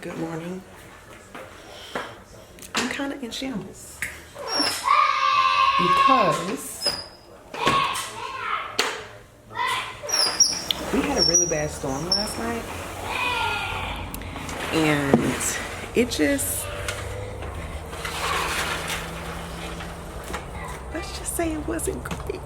Good morning. I'm kind of in shambles because we had a really bad storm last night, and let's just say it wasn't great.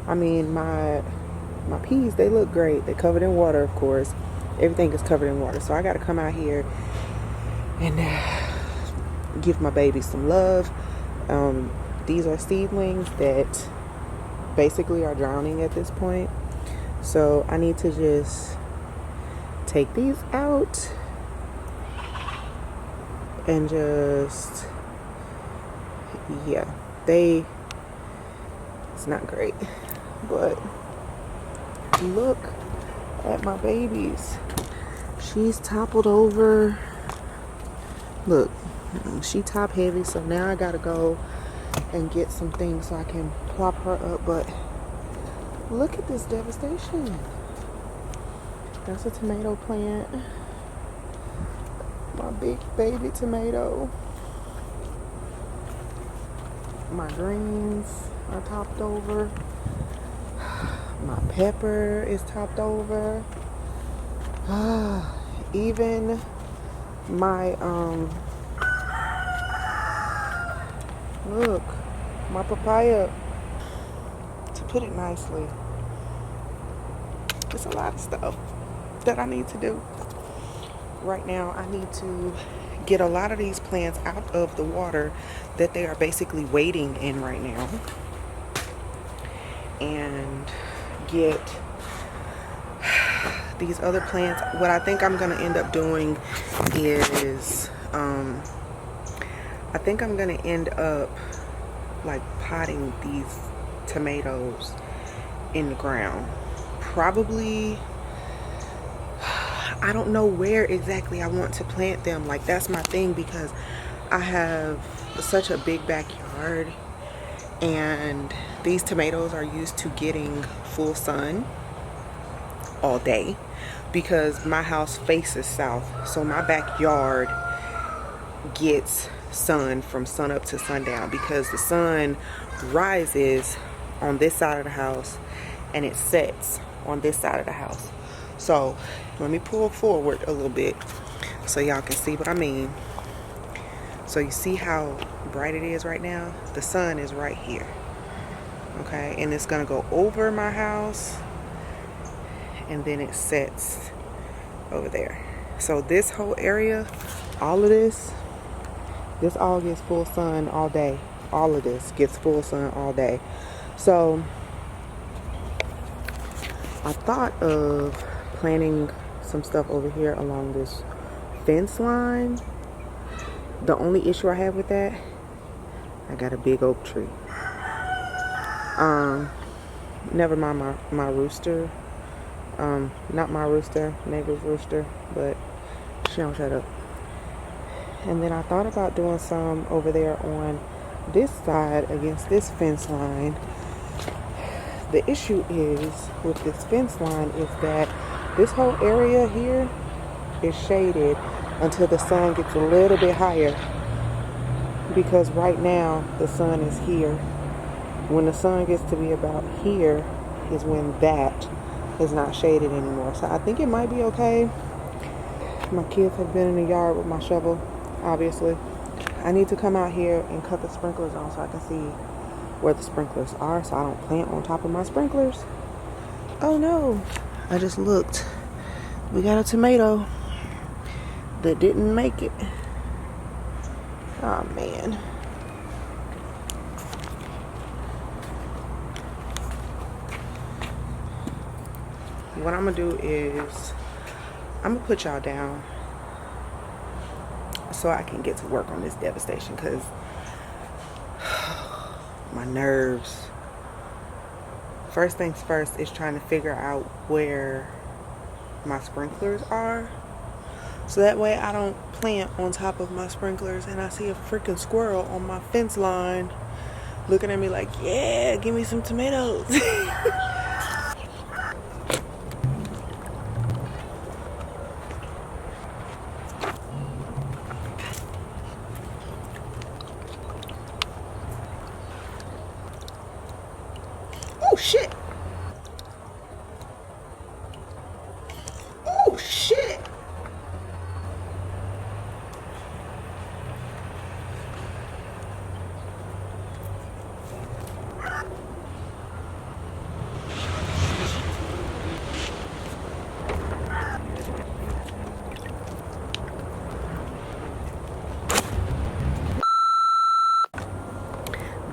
I mean, my peas, they look great. They're covered in water, of course. Everything is covered in water. So I got to come out here and give my baby some love. These are seedlings that basically are drowning at this point. So I need to just take these out and just, yeah, it's not great. But look at my babies. She's toppled over. Look, she top heavy, so now I gotta go and get some things so I can plop her up. But look at this devastation. That's a tomato plant. My big baby tomato. My greens are topped over. My pepper is topped over. Even my look, my papaya. To put it nicely, there's a lot of stuff that I need to do. Right now, I need to get a lot of these plants out of the water that they are basically waiting in right now, and get these other plants. What I think I'm going to end up doing is I think I'm going to end up like potting these tomatoes in the ground. Probably, I don't know where exactly I want to plant them. Like, that's my thing, because I have such a big backyard, and these tomatoes are used to getting full sun all day because my house faces south. So my backyard gets sun from sun up to sundown, because the sun rises on this side of the house and it sets on this side of the house. So let me pull forward a little bit so y'all can see what I mean. So you see how bright it is right now? The sun is right here. Okay, and it's gonna go over my house and then it sets over there. So this whole area, all of this all gets full sun all day. All of this gets full sun all day. So I thought of planting some stuff over here along this fence line. The only issue I have with that, I got a big oak tree. Never mind my rooster. Not my rooster, neighbor's rooster, but she don't shut up. And then I thought about doing some over there on this side against this fence line. The issue is with this fence line is that this whole area here is shaded until the sun gets a little bit higher, because right now the sun is here. When the sun gets to be about here is when that is not shaded anymore. So I think it might be okay. My kids have been in the yard with my shovel, obviously. I need to come out here and cut the sprinklers on so I can see where the sprinklers are, so I don't plant on top of my sprinklers. Oh no, I just looked. We got a tomato that didn't make it. Oh man. What I'm gonna do is I'm gonna put y'all down so I can get to work on this devastation, because my nerves. First things first is trying to figure out where my sprinklers are, so that way I don't plant on top of my sprinklers and I see a freaking squirrel on my fence line looking at me like, yeah, give me some tomatoes. shit. Oh shit.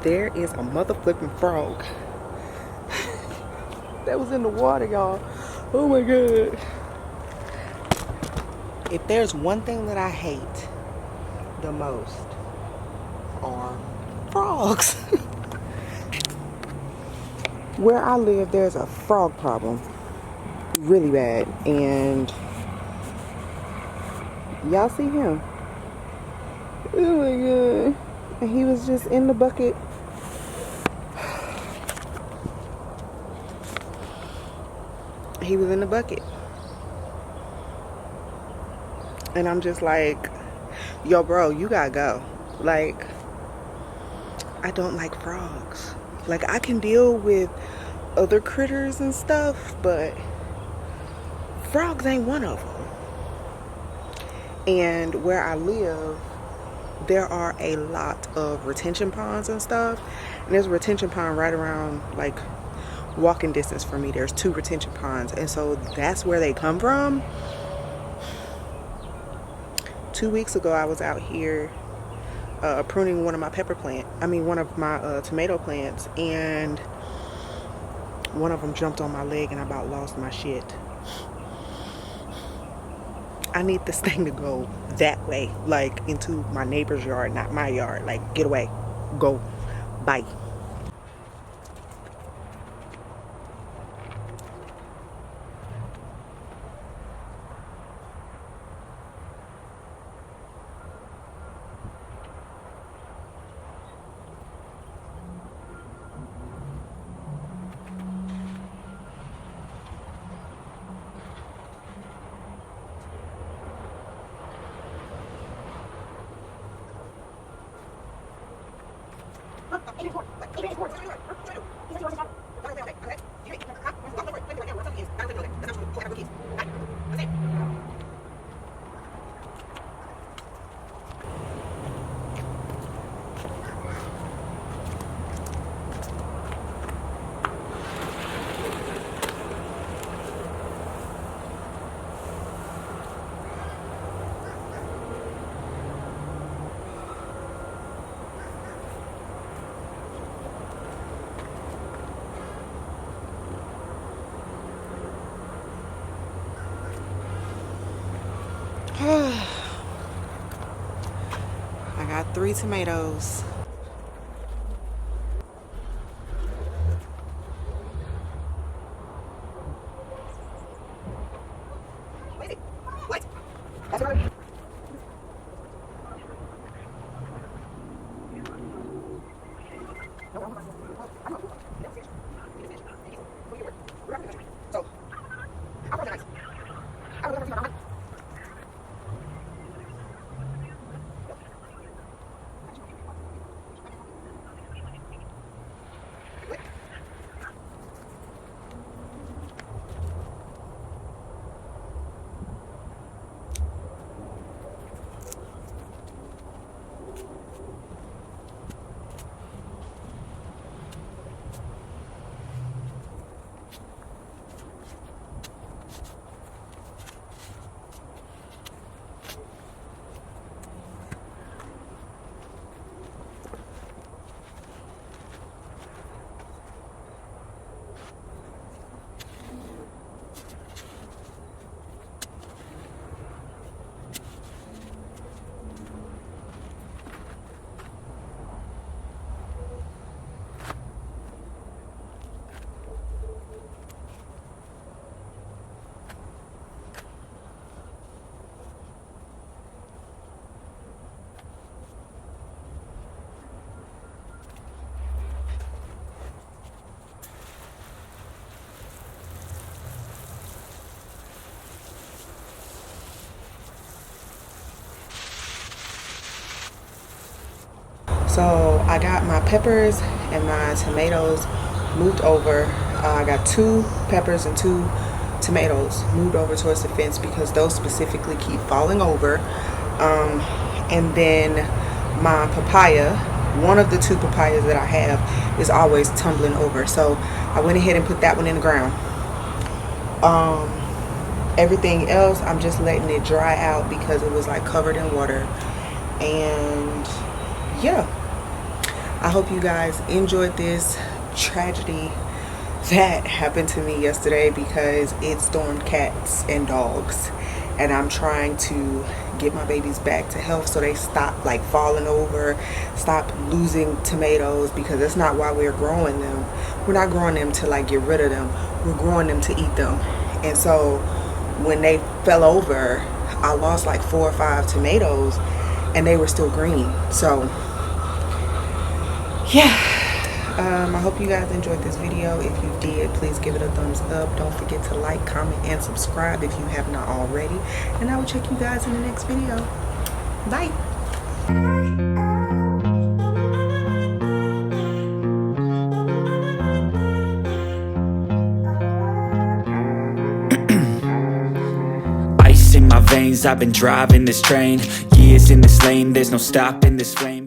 There is a motherfucking frog that was in the water, y'all. Oh my god. If there's one thing that I hate the most are frogs. Where I live, there's a frog problem. Really bad. And y'all see him? Oh my god. And he was just in the bucket. He was in the bucket. And I'm just like, yo, bro, you gotta go. Like, I don't like frogs. Like, I can deal with other critters and stuff, but frogs ain't one of them. And where I live, there are a lot of retention ponds and stuff. And there's a retention pond right around, like, walking distance from me. There's 2 retention ponds. And so that's where they come from. 2 weeks ago, I was out here pruning one of my one of my tomato plants, and one of them jumped on my leg and I about lost my shit. I need this thing to go that way, like into my neighbor's yard, not my yard. Like, get away, go, bye. I got 3 tomatoes. What? That's right. So, So I got my peppers and my tomatoes moved over I got 2 peppers and 2 tomatoes moved over towards the fence because those specifically keep falling over. And then my papaya, one of the 2 papayas that I have, is always tumbling over. So I went ahead and put that one in the ground. Everything else, I'm just letting it dry out because it was like covered in water. And yeah, I hope you guys enjoyed this tragedy that happened to me yesterday, because it stormed cats and dogs, and I'm trying to get my babies back to health so they stop like falling over, stop losing tomatoes, because that's not why we're growing them. We're not growing them to like get rid of them, we're growing them to eat them. And so when they fell over, I lost like 4 or 5 tomatoes and they were still green. So yeah, I hope you guys enjoyed this video. If you did, please give it a thumbs up. Don't forget to like, comment, and subscribe if you have not already. And I will check you guys in the next video. Bye. Ice in my veins, I've been driving this train. Years in this lane, there's no stopping this flame.